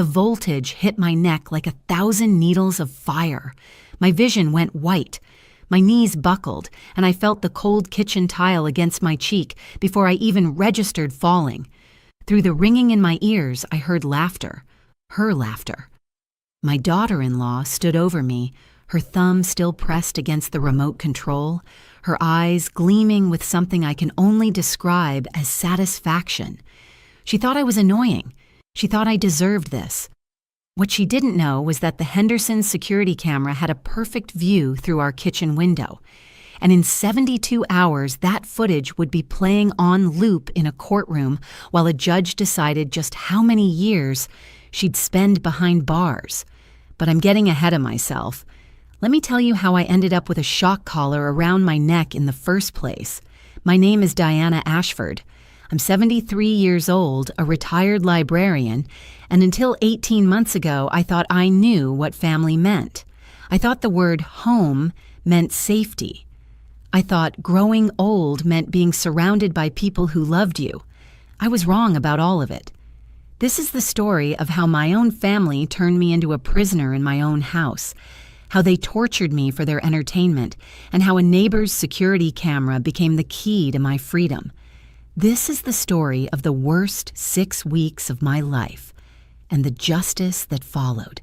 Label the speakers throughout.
Speaker 1: The voltage hit my neck like 1,000 needles of fire. My vision went white. My knees buckled, and I felt the cold kitchen tile against my cheek before I even registered falling. Through the ringing in my ears, I heard laughter. Her laughter. My daughter-in-law stood over me, her thumb still pressed against the remote control, her eyes gleaming with something I can only describe as satisfaction. She thought I was annoying. She thought I deserved this. What she didn't know was that the Henderson security camera had a perfect view through our kitchen window. And in 72 hours, that footage would be playing on loop in a courtroom while a judge decided just how many years she'd spend behind bars. But I'm getting ahead of myself. Let me tell you how I ended up with a shock collar around my neck in the first place. My name is Diana Ashford. I'm 73 years old, a retired librarian, and until 18 months ago, I thought I knew what family meant. I thought the word home meant safety. I thought growing old meant being surrounded by people who loved you. I was wrong about all of it. This is the story of how my own family turned me into a prisoner in my own house, how they tortured me for their entertainment, and how a neighbor's security camera became the key to my freedom. This is the story of the worst 6 weeks of my life and the justice that followed.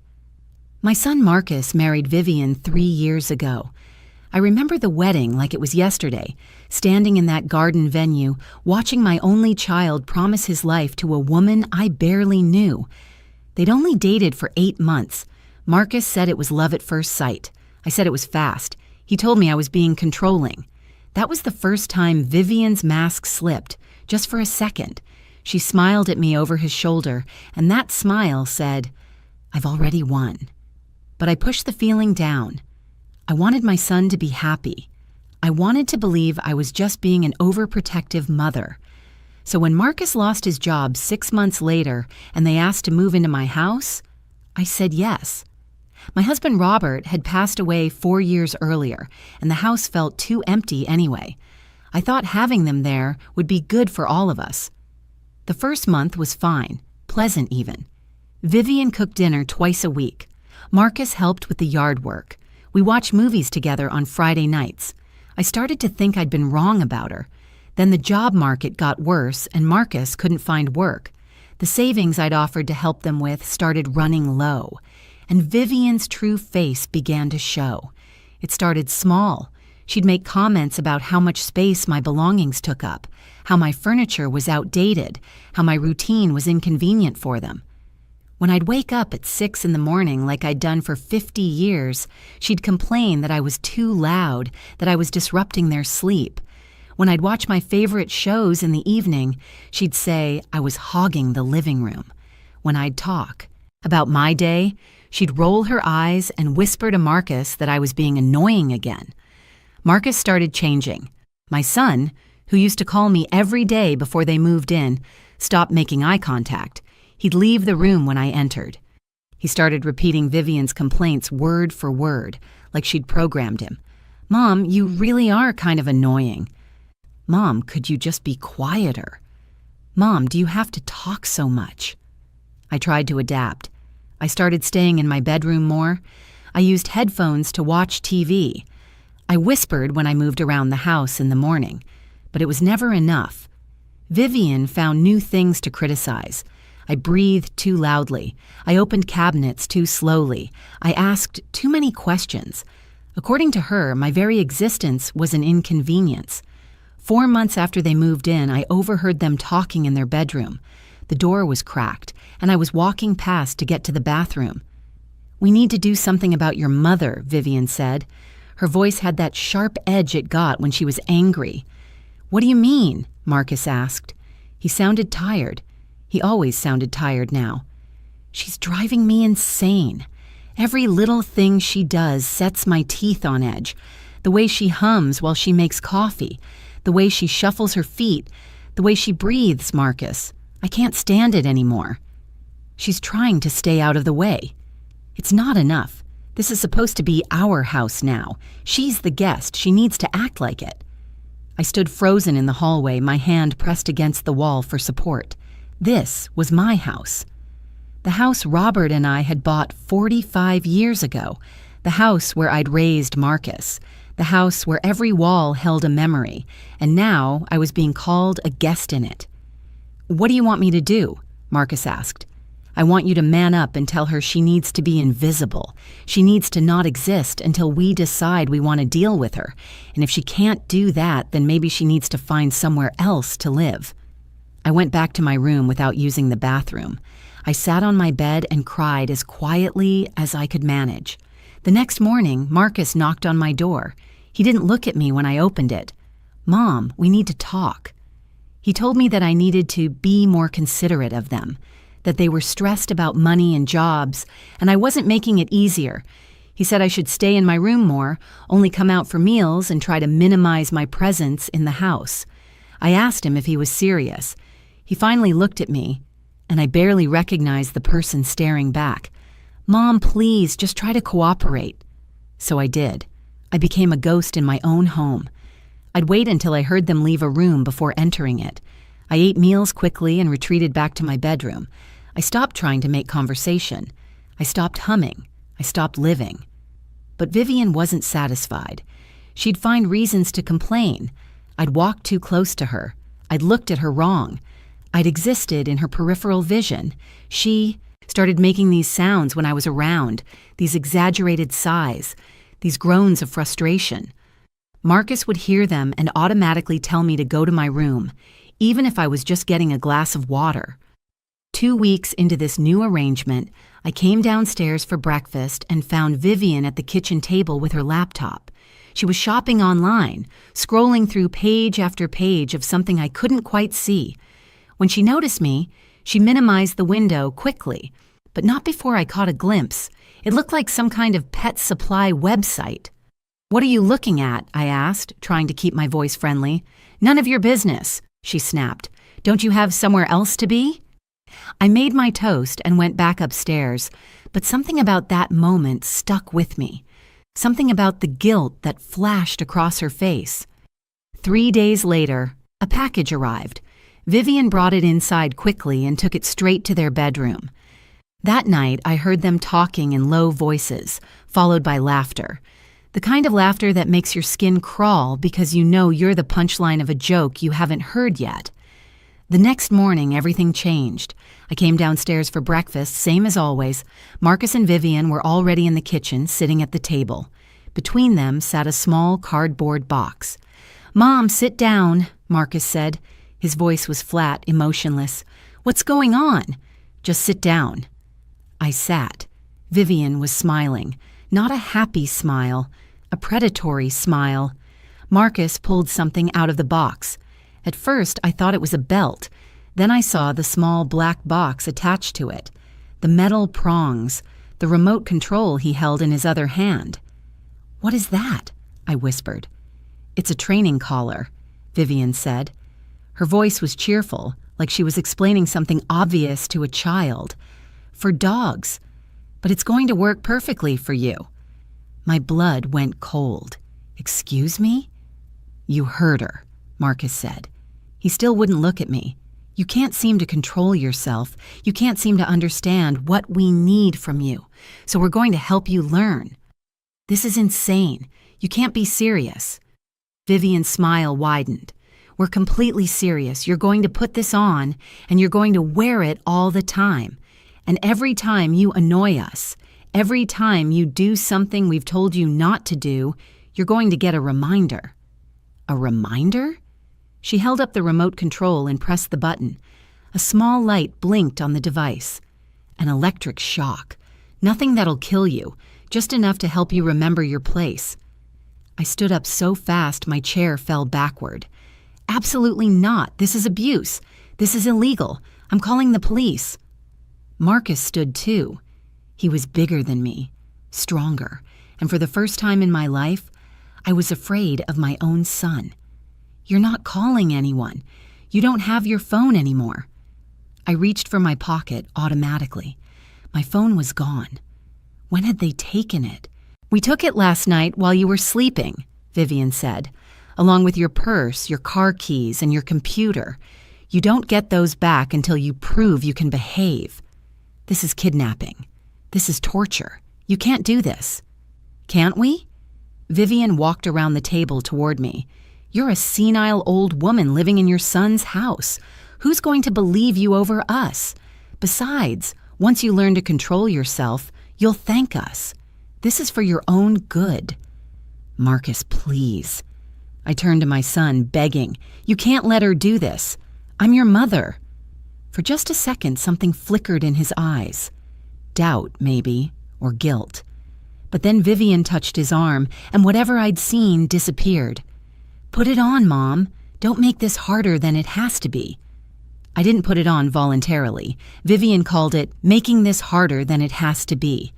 Speaker 1: My son Marcus married Vivian 3 years ago. I remember the wedding like it was yesterday, standing in that garden venue, watching my only child promise his life to a woman I barely knew. They'd only dated for 8 months. Marcus said it was love at first sight. I said it was fast. He told me I was being controlling. That was the first time Vivian's mask slipped, just for a second. She smiled at me over his shoulder, and that smile said, "I've already won." But I pushed the feeling down. I wanted my son to be happy. I wanted to believe I was just being an overprotective mother. So when Marcus lost his job 6 months later and they asked to move into my house, I said yes. My husband Robert had passed away 4 years earlier, and the house felt too empty anyway. I thought having them there would be good for all of us. The first month was fine, pleasant even. Vivian cooked dinner twice a week. Marcus helped with the yard work. We watched movies together on Friday nights. I started to think I'd been wrong about her. Then the job market got worse and Marcus couldn't find work. The savings I'd offered to help them with started running low. And Vivian's true face began to show. It started small. She'd make comments about how much space my belongings took up, how my furniture was outdated, how my routine was inconvenient for them. When I'd wake up at 6 in the morning like I'd done for 50 years, she'd complain that I was too loud, that I was disrupting their sleep. When I'd watch my favorite shows in the evening, she'd say I was hogging the living room. When I'd talk about my day, she'd roll her eyes and whisper to Marcus that I was being annoying again. Marcus started changing. My son, who used to call me every day before they moved in, stopped making eye contact. He'd leave the room when I entered. He started repeating Vivian's complaints word for word, like she'd programmed him. "Mom, you really are kind of annoying." "Mom, could you just be quieter?" "Mom, do you have to talk so much?" I tried to adapt. I started staying in my bedroom more. I used headphones to watch TV. I whispered when I moved around the house in the morning, but it was never enough. Vivian found new things to criticize. I breathed too loudly. I opened cabinets too slowly. I asked too many questions. According to her, my very existence was an inconvenience. 4 months after they moved in, I overheard them talking in their bedroom. The door was cracked, and I was walking past to get to the bathroom. "We need to do something about your mother," Vivian said. Her voice had that sharp edge it got when she was angry. "What do you mean?" Marcus asked. He sounded tired. He always sounded tired now. "She's driving me insane. Every little thing she does sets my teeth on edge. The way she hums while she makes coffee, the way she shuffles her feet, the way she breathes, Marcus. I can't stand it anymore. She's trying to stay out of the way. It's not enough. This is supposed to be our house now. She's the guest. She needs to act like it." I stood frozen in the hallway, my hand pressed against the wall for support. This was my house. The house Robert and I had bought 45 years ago. The house where I'd raised Marcus. The house where every wall held a memory. And now I was being called a guest in it. "What do you want me to do?" Marcus asked. "I want you to man up and tell her she needs to be invisible. She needs to not exist until we decide we want to deal with her. And if she can't do that, then maybe she needs to find somewhere else to live." I went back to my room without using the bathroom. I sat on my bed and cried as quietly as I could manage. The next morning, Marcus knocked on my door. He didn't look at me when I opened it. "Mom, we need to talk." He told me that I needed to be more considerate of them, that they were stressed about money and jobs, and I wasn't making it easier. He said I should stay in my room more, only come out for meals, and try to minimize my presence in the house. I asked him if he was serious. He finally looked at me, and I barely recognized the person staring back. "Mom, please, just try to cooperate." So I did. I became a ghost in my own home. I'd wait until I heard them leave a room before entering it. I ate meals quickly and retreated back to my bedroom. I stopped trying to make conversation. I stopped humming. I stopped living. But Vivian wasn't satisfied. She'd find reasons to complain. I'd walked too close to her. I'd looked at her wrong. I'd existed in her peripheral vision. She started making these sounds when I was around, these exaggerated sighs, these groans of frustration. Marcus would hear them and automatically tell me to go to my room, even if I was just getting a glass of water. 2 weeks into this new arrangement, I came downstairs for breakfast and found Vivian at the kitchen table with her laptop. She was shopping online, scrolling through page after page of something I couldn't quite see. When she noticed me, she minimized the window quickly, but not before I caught a glimpse. It looked like some kind of pet supply website. "What are you looking at?" I asked, trying to keep my voice friendly. "None of your business," she snapped. "Don't you have somewhere else to be?" I made my toast and went back upstairs, but something about that moment stuck with me. Something about the guilt that flashed across her face. 3 days later, a package arrived. Vivian brought it inside quickly and took it straight to their bedroom. That night, I heard them talking in low voices, followed by laughter. The kind of laughter that makes your skin crawl because you know you're the punchline of a joke you haven't heard yet. The next morning, everything changed. I came downstairs for breakfast, same as always. Marcus and Vivian were already in the kitchen, sitting at the table. Between them sat a small cardboard box. "Mom, sit down," Marcus said. His voice was flat, emotionless. "What's going on?" "Just sit down." I sat. Vivian was smiling. Not a happy smile, a predatory smile. Marcus pulled something out of the box. At first, I thought it was a belt. Then I saw the small black box attached to it, the metal prongs, the remote control he held in his other hand. "What is that?" I whispered. "It's a training collar," Vivian said. Her voice was cheerful, like she was explaining something obvious to a child. "For dogs. But it's going to work perfectly for you." My blood went cold. "Excuse me?" "You heard her," Marcus said. He still wouldn't look at me. "You can't seem to control yourself. You can't seem to understand what we need from you. So we're going to help you learn." "This is insane. You can't be serious." Vivian's smile widened. "We're completely serious. You're going to put this on, and you're going to wear it all the time. And every time you annoy us, every time you do something we've told you not to do, you're going to get a reminder." "A reminder?" She held up the remote control and pressed the button. A small light blinked on the device. An electric shock. Nothing that'll kill you, just enough to help you remember your place. I stood up so fast my chair fell backward. "Absolutely not. This is abuse. This is illegal. I'm calling the police." Marcus stood too. He was bigger than me, stronger, and for the first time in my life, I was afraid of my own son. "You're not calling anyone. You don't have your phone anymore." I reached for my pocket automatically. My phone was gone. When had they taken it? "We took it last night while you were sleeping," Vivian said, "along with your purse, your car keys, and your computer. You don't get those back until you prove you can behave." This is kidnapping. This is torture. You can't do this." "Can't we?" Vivian walked around the table toward me. "You're a senile old woman living in your son's house. Who's going to believe you over us? Besides, once you learn to control yourself, you'll thank us. This is for your own good." "Marcus, please." I turned to my son, begging, "You can't let her do this. I'm your mother." For just a second, something flickered in his eyes. Doubt, maybe, or guilt. But then Vivian touched his arm, and whatever I'd seen disappeared. "Put it on, Mom. Don't make this harder than it has to be." I didn't put it on voluntarily. Vivian called it making this harder than it has to be.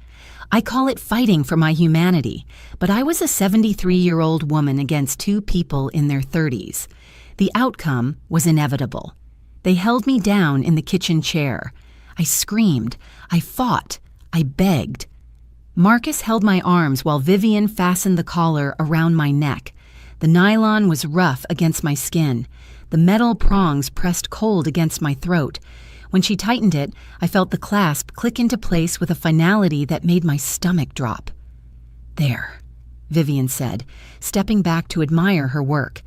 Speaker 1: I call it fighting for my humanity, but I was a 73-year-old woman against two people in their 30s. The outcome was inevitable. They held me down in the kitchen chair. I screamed. I fought. I begged. Marcus held my arms while Vivian fastened the collar around my neck. The nylon was rough against my skin. The metal prongs pressed cold against my throat. When she tightened it, I felt the clasp click into place with a finality that made my stomach drop. "There," Vivian said, stepping back to admire her work.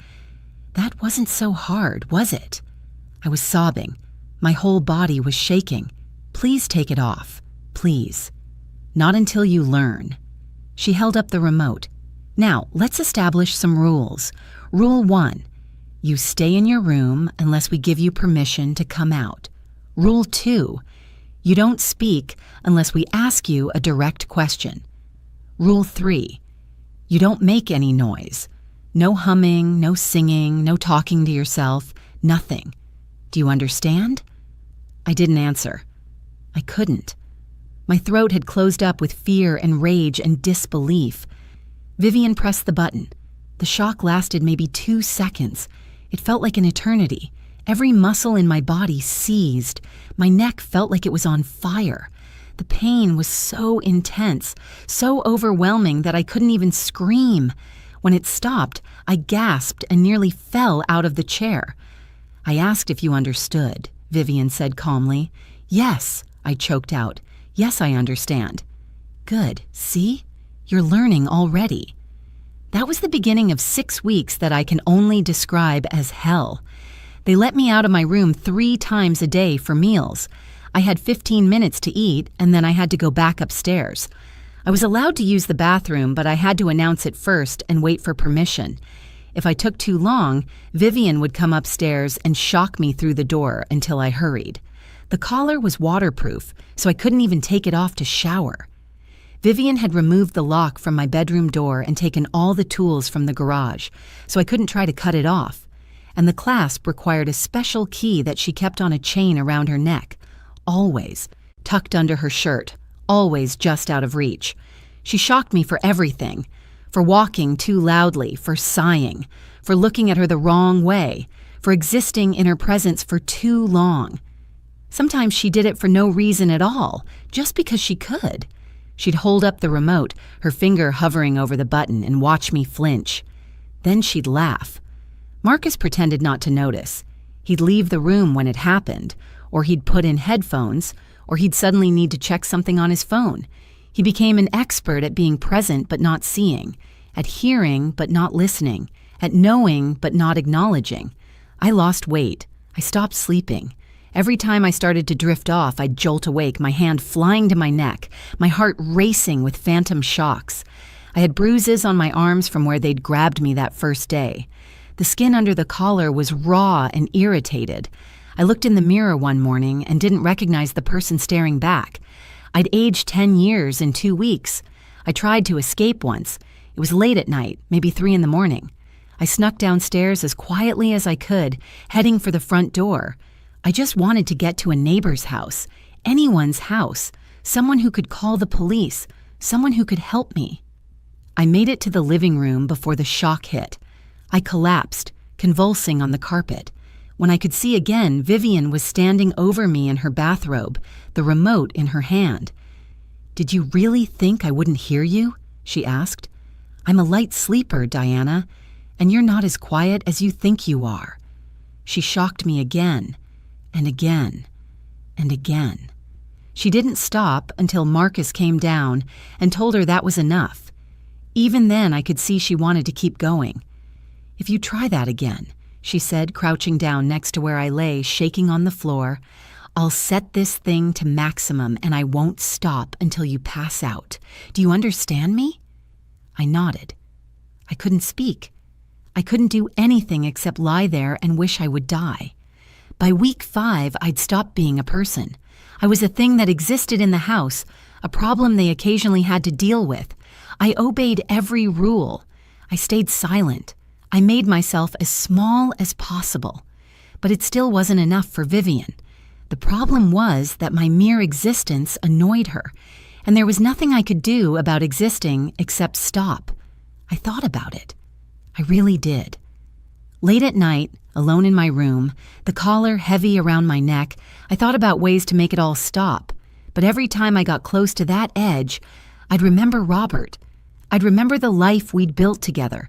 Speaker 1: "That wasn't so hard, was it?" I was sobbing. My whole body was shaking. "Please take it off. Please." "Not until you learn." She held up the remote. "Now, let's establish some rules. Rule 1. You stay in your room unless we give you permission to come out. Rule 2. You don't speak unless we ask you a direct question. Rule 3. You don't make any noise. No humming, no singing, no talking to yourself, nothing. Do you understand?" I didn't answer. I couldn't. My throat had closed up with fear and rage and disbelief. Vivian pressed the button. The shock lasted maybe 2 seconds. It felt like an eternity. Every muscle in my body seized. My neck felt like it was on fire. The pain was so intense, so overwhelming that I couldn't even scream. When it stopped, I gasped and nearly fell out of the chair. "I asked if you understood," Vivian said calmly. "Yes," I choked out. "Yes, I understand." "Good. See? You're learning already." That was the beginning of 6 weeks that I can only describe as hell. They let me out of my room 3 times a day for meals. I had 15 minutes to eat, and then I had to go back upstairs. I was allowed to use the bathroom, but I had to announce it first and wait for permission. If I took too long, Vivian would come upstairs and shock me through the door until I hurried. The collar was waterproof, so I couldn't even take it off to shower. Vivian had removed the lock from my bedroom door and taken all the tools from the garage, so I couldn't try to cut it off. And the clasp required a special key that she kept on a chain around her neck, always, tucked under her shirt, always just out of reach. She shocked me for everything. For walking too loudly, for sighing, for looking at her the wrong way, for existing in her presence for too long. Sometimes she did it for no reason at all, just because she could. She'd hold up the remote, her finger hovering over the button, and watch me flinch. Then she'd laugh. Marcus pretended not to notice. He'd leave the room when it happened, or he'd put in headphones, or he'd suddenly need to check something on his phone. He became an expert at being present but not seeing, at hearing but not listening, at knowing but not acknowledging. I lost weight. I stopped sleeping. Every time I started to drift off, I'd jolt awake, my hand flying to my neck, my heart racing with phantom shocks. I had bruises on my arms from where they'd grabbed me that first day. The skin under the collar was raw and irritated. I looked in the mirror one morning and didn't recognize the person staring back. I'd aged 10 years in 2 weeks. I tried to escape once. It was late at night, maybe 3 a.m. I snuck downstairs as quietly as I could, heading for the front door. I just wanted to get to a neighbor's house, anyone's house, someone who could call the police, someone who could help me. I made it to the living room before the shock hit. I collapsed, convulsing on the carpet. When I could see again, Vivian was standing over me in her bathrobe, the remote in her hand. "Did you really think I wouldn't hear you?" she asked. "I'm a light sleeper, Diana, and you're not as quiet as you think you are." She shocked me again, and again, and again. She didn't stop until Marcus came down and told her that was enough. Even then, I could see she wanted to keep going. "If you try that again," she said, crouching down next to where I lay, shaking on the floor, "I'll set this thing to maximum and I won't stop until you pass out. Do you understand me?" I nodded. I couldn't speak. I couldn't do anything except lie there and wish I would die. By week 5, I'd stopped being a person. I was a thing that existed in the house, a problem they occasionally had to deal with. I obeyed every rule. I stayed silent. I made myself as small as possible. But it still wasn't enough for Vivian. The problem was that my mere existence annoyed her, and there was nothing I could do about existing except stop. I thought about it. I really did. Late at night, alone in my room, the collar heavy around my neck, I thought about ways to make it all stop. But every time I got close to that edge, I'd remember Robert. I'd remember the life we'd built together.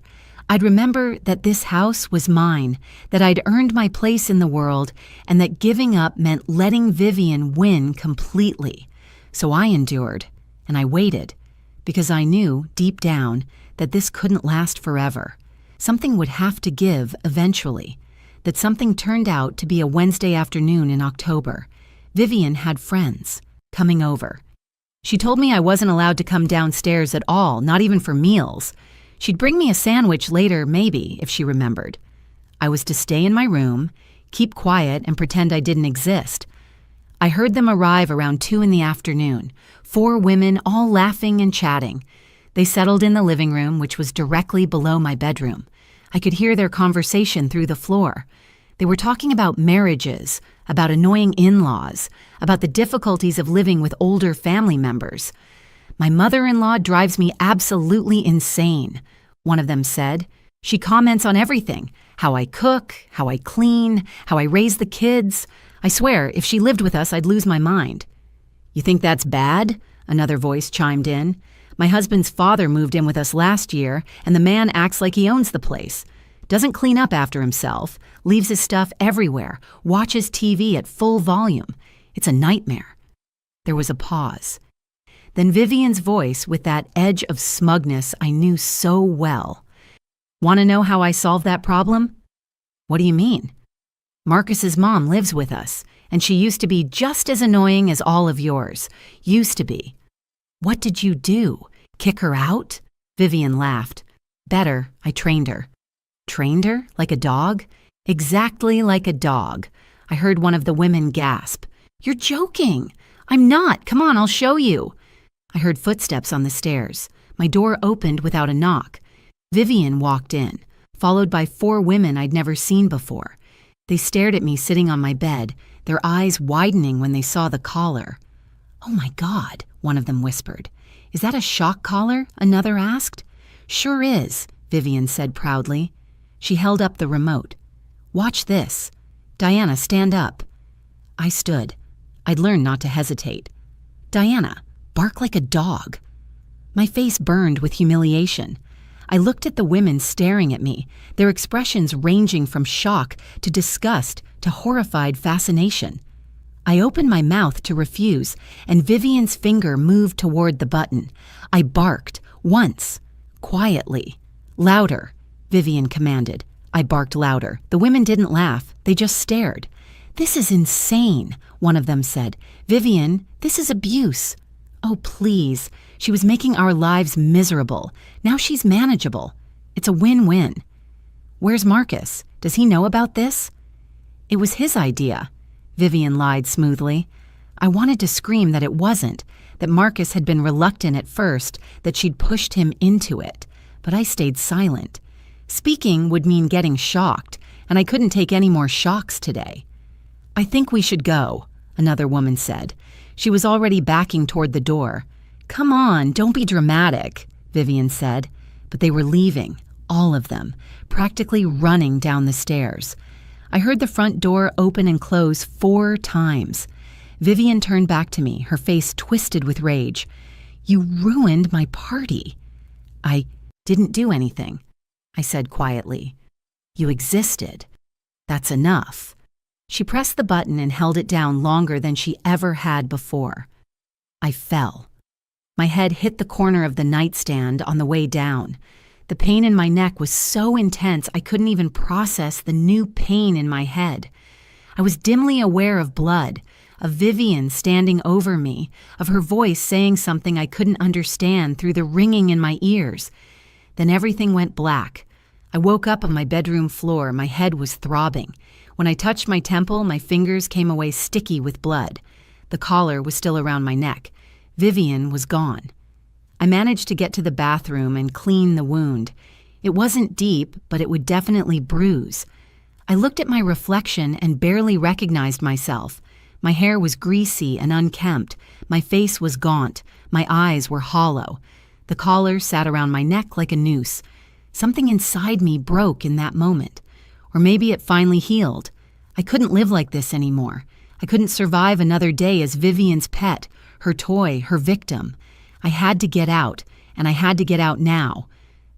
Speaker 1: I'd remember that this house was mine, that I'd earned my place in the world, and that giving up meant letting Vivian win completely. So I endured, and I waited, because I knew, deep down, that this couldn't last forever. Something would have to give eventually. That something turned out to be a Wednesday afternoon in October. Vivian had friends coming over. She told me I wasn't allowed to come downstairs at all, not even for meals. She'd bring me a sandwich later, maybe, if she remembered. I was to stay in my room, keep quiet, and pretend I didn't exist. I heard them arrive around 2 in the afternoon, 4 women all laughing and chatting. They settled in the living room, which was directly below my bedroom. I could hear their conversation through the floor. They were talking about marriages, about annoying in-laws, about the difficulties of living with older family members. "My mother-in-law drives me absolutely insane," one of them said. "She comments on everything, how I cook, how I clean, how I raise the kids. I swear, if she lived with us, I'd lose my mind." "You think that's bad?" another voice chimed in. "My husband's father moved in with us last year, and the man acts like he owns the place. Doesn't clean up after himself, leaves his stuff everywhere, watches TV at full volume. It's a nightmare." There was a pause. Then Vivian's voice, with that edge of smugness I knew so well. "Want to know how I solved that problem?" "What do you mean?" "Marcus's mom lives with us, and she used to be just as annoying as all of yours. Used to be." "What did you do? Kick her out?" Vivian laughed. "Better, I trained her." "Trained her? Like a dog?" "Exactly like a dog." I heard one of the women gasp. "You're joking." "I'm not. Come on, I'll show you." I heard footsteps on the stairs. My door opened without a knock. Vivian walked in, followed by 4 women I'd never seen before. They stared at me sitting on my bed, their eyes widening when they saw the collar. "Oh my God," one of them whispered. "Is that a shock collar?" another asked. "Sure is," Vivian said proudly. She held up the remote. "Watch this. Diana, stand up." I stood. I'd learned not to hesitate. "Diana, bark like a dog." My face burned with humiliation. I looked at the women staring at me, their expressions ranging from shock to disgust to horrified fascination. I opened my mouth to refuse, and Vivian's finger moved toward the button. I barked, once, quietly. "Louder," Vivian commanded. I barked louder. The women didn't laugh. They just stared. "This is insane," one of them said. "Vivian, this is abuse." "Oh, please. She was making our lives miserable. Now she's manageable. It's a win-win." "Where's Marcus? Does he know about this?" "It was his idea," Vivian lied smoothly. I wanted to scream that it wasn't, that Marcus had been reluctant at first, that she'd pushed him into it. But I stayed silent. Speaking would mean getting shocked, and I couldn't take any more shocks today. "I think we should go," another woman said. She was already backing toward the door. "Come on, don't be dramatic," Vivian said. But they were leaving, all of them, practically running down the stairs. I heard the front door open and close 4 times. Vivian turned back to me, her face twisted with rage. "You ruined my party." "I didn't do anything," I said quietly. "You existed. That's enough." She pressed the button and held it down longer than she ever had before. I fell. My head hit the corner of the nightstand on the way down. The pain in my neck was so intense I couldn't even process the new pain in my head. I was dimly aware of blood, of Vivian standing over me, of her voice saying something I couldn't understand through the ringing in my ears. Then everything went black. I woke up on my bedroom floor. My head was throbbing. When I touched my temple, my fingers came away sticky with blood. The collar was still around my neck. Vivian was gone. I managed to get to the bathroom and clean the wound. It wasn't deep, but it would definitely bruise. I looked at my reflection and barely recognized myself. My hair was greasy and unkempt. My face was gaunt. My eyes were hollow. The collar sat around my neck like a noose. Something inside me broke in that moment. Or maybe it finally healed. I couldn't live like this anymore. I couldn't survive another day as Vivian's pet, her toy, her victim. I had to get out, and I had to get out now.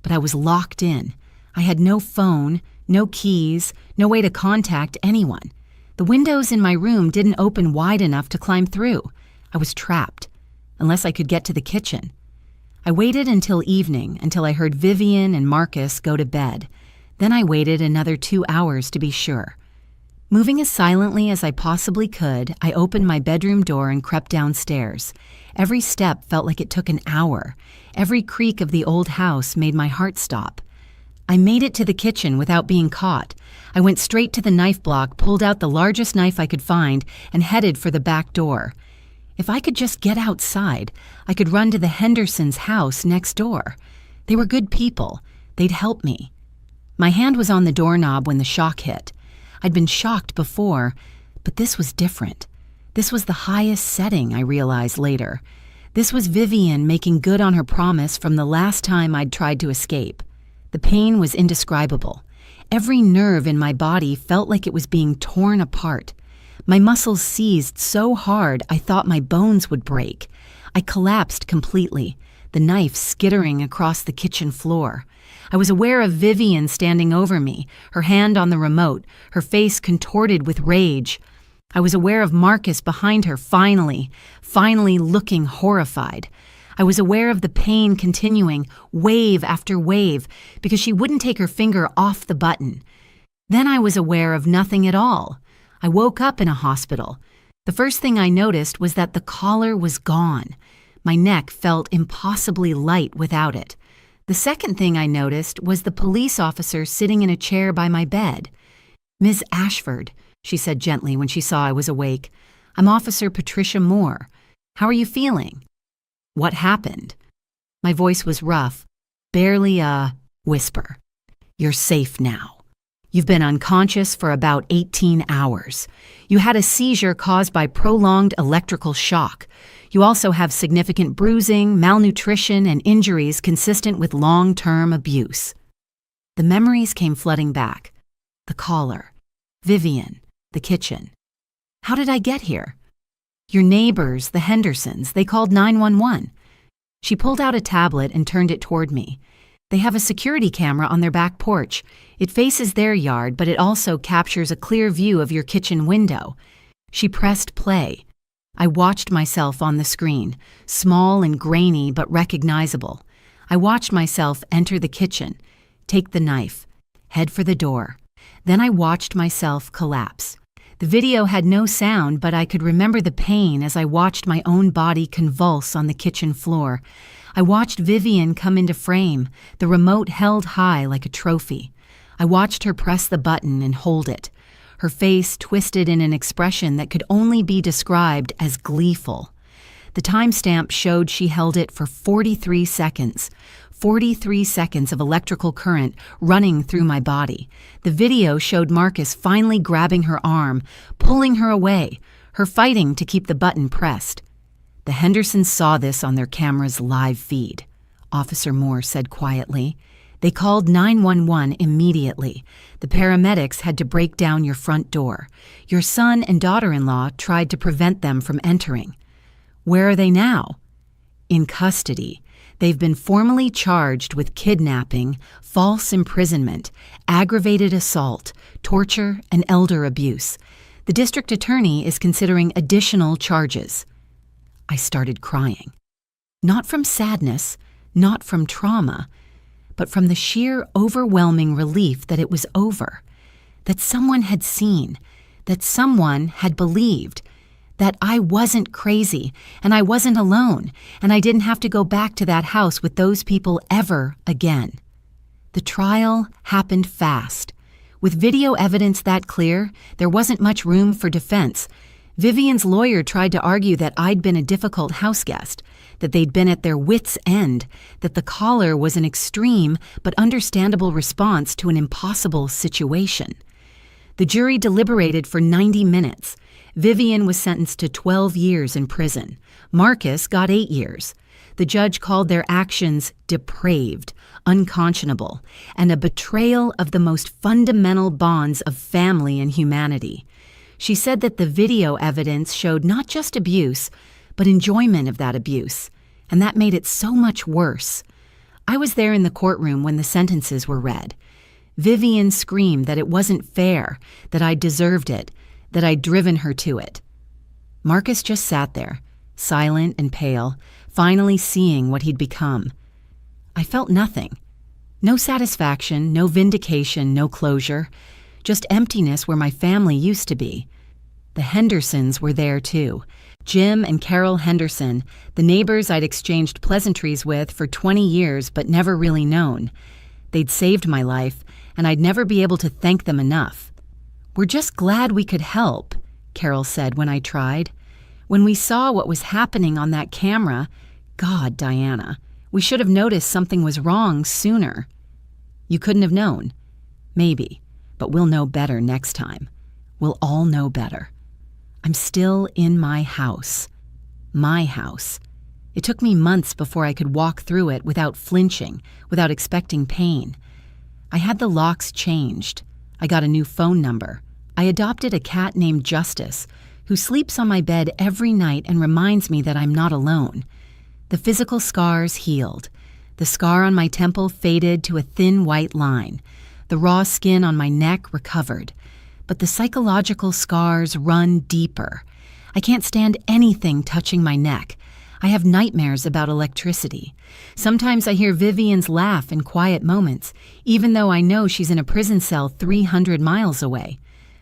Speaker 1: But I was locked in. I had no phone, no keys, no way to contact anyone. The windows in my room didn't open wide enough to climb through. I was trapped, unless I could get to the kitchen. I waited until evening, until I heard Vivian and Marcus go to bed. Then I waited another 2 hours to be sure. Moving as silently as I possibly could, I opened my bedroom door and crept downstairs. Every step felt like it took an hour. Every creak of the old house made my heart stop. I made it to the kitchen without being caught. I went straight to the knife block, pulled out the largest knife I could find, and headed for the back door. If I could just get outside, I could run to the Hendersons' house next door. They were good people. They'd help me. My hand was on the doorknob when the shock hit. I'd been shocked before, but this was different. This was the highest setting, I realized later. This was Vivian making good on her promise from the last time I'd tried to escape. The pain was indescribable. Every nerve in my body felt like it was being torn apart. My muscles seized so hard I thought my bones would break. I collapsed completely, the knife skittering across the kitchen floor. I was aware of Vivian standing over me, her hand on the remote, her face contorted with rage. I was aware of Marcus behind her, finally looking horrified. I was aware of the pain continuing, wave after wave, because she wouldn't take her finger off the button. Then I was aware of nothing at all. I woke up in a hospital. The first thing I noticed was that the collar was gone. My neck felt impossibly light without it. The second thing I noticed was the police officer sitting in a chair by my bed. "Ms. Ashford," she said gently when she saw I was awake. "I'm Officer Patricia Moore. How are you feeling?" "What happened?" My voice was rough, barely a whisper. "You're safe now. You've been unconscious for about 18 hours. You had a seizure caused by prolonged electrical shock. You also have significant bruising, malnutrition, and injuries consistent with long-term abuse." The memories came flooding back. The collar, Vivian, the kitchen. How did I get here? "Your neighbors, the Hendersons, they called 911. She pulled out a tablet and turned it toward me. "They have a security camera on their back porch. It faces their yard, but it also captures a clear view of your kitchen window." She pressed play. I watched myself on the screen, small and grainy but recognizable. I watched myself enter the kitchen, take the knife, head for the door. Then I watched myself collapse. The video had no sound, but I could remember the pain as I watched my own body convulse on the kitchen floor. I watched Vivian come into frame, the remote held high like a trophy. I watched her press the button and hold it. Her face twisted in an expression that could only be described as gleeful. The timestamp showed she held it for 43 seconds. 43 seconds of electrical current running through my body. The video showed Marcus finally grabbing her arm, pulling her away, her fighting to keep the button pressed. The Hendersons saw this on their camera's live feed. Officer Moore said quietly. "They called 911 immediately. The paramedics had to break down your front door. Your son and daughter-in-law tried to prevent them from entering." "Where are they now?" "In custody. They've been formally charged with kidnapping, false imprisonment, aggravated assault, torture, and elder abuse. The district attorney is considering additional charges." I started crying. Not from sadness, not from trauma, but from the sheer overwhelming relief that it was over, that someone had seen, that someone had believed, that I wasn't crazy and I wasn't alone and I didn't have to go back to that house with those people ever again. The trial happened fast. With video evidence that clear, there wasn't much room for defense. Vivian's lawyer tried to argue that I'd been a difficult house guest, that they'd been at their wits' end, that the caller was an extreme but understandable response to an impossible situation. The jury deliberated for 90 minutes. Vivian was sentenced to 12 years in prison. Marcus got 8 years. The judge called their actions depraved, unconscionable, and a betrayal of the most fundamental bonds of family and humanity. She said that the video evidence showed not just abuse, but enjoyment of that abuse, and that made it so much worse. I was there in the courtroom when the sentences were read. Vivian screamed that it wasn't fair, that I deserved it, that I'd driven her to it. Marcus just sat there, silent and pale, finally seeing what he'd become. I felt nothing. No satisfaction, no vindication, no closure, just emptiness where my family used to be. The Hendersons were there too. Jim and Carol Henderson, the neighbors I'd exchanged pleasantries with for 20 years but never really known. They'd saved my life, and I'd never be able to thank them enough. "We're just glad we could help," Carol said when I tried. "When we saw what was happening on that camera, God, Diana, we should have noticed something was wrong sooner." "You couldn't have known." "Maybe, but we'll know better next time. We'll all know better." I'm still in my house. My house. It took me months before I could walk through it without flinching, without expecting pain. I had the locks changed. I got a new phone number. I adopted a cat named Justice, who sleeps on my bed every night and reminds me that I'm not alone. The physical scars healed. The scar on my temple faded to a thin white line. The raw skin on my neck recovered. But the psychological scars run deeper. I can't stand anything touching my neck. I have nightmares about electricity. Sometimes I hear Vivian's laugh in quiet moments, even though I know she's in a prison cell 300 miles away.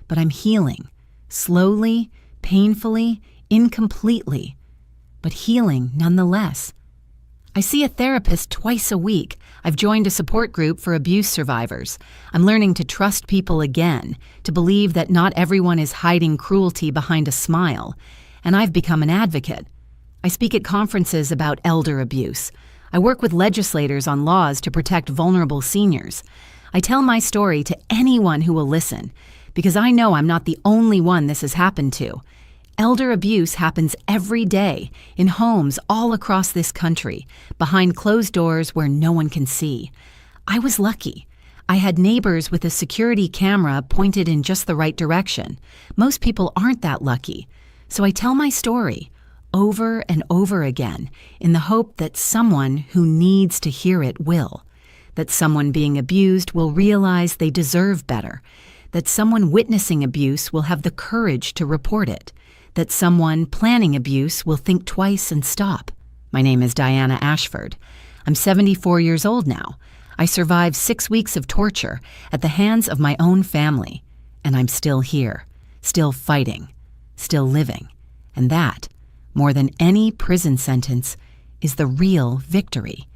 Speaker 1: But I'm healing. Slowly, painfully, incompletely. But healing nonetheless. I see a therapist twice a week. I've joined a support group for abuse survivors. I'm learning to trust people again, to believe that not everyone is hiding cruelty behind a smile. And I've become an advocate. I speak at conferences about elder abuse. I work with legislators on laws to protect vulnerable seniors. I tell my story to anyone who will listen, because I know I'm not the only one this has happened to. Elder abuse happens every day, in homes all across this country, behind closed doors where no one can see. I was lucky. I had neighbors with a security camera pointed in just the right direction. Most people aren't that lucky. So I tell my story, over and over again, in the hope that someone who needs to hear it will. That someone being abused will realize they deserve better. That someone witnessing abuse will have the courage to report it. That someone planning abuse will think twice and stop. My name is Diana Ashford. I'm 74 years old now. I survived 6 weeks of torture at the hands of my own family. And I'm still here, still fighting, still living. And that, more than any prison sentence, is the real victory.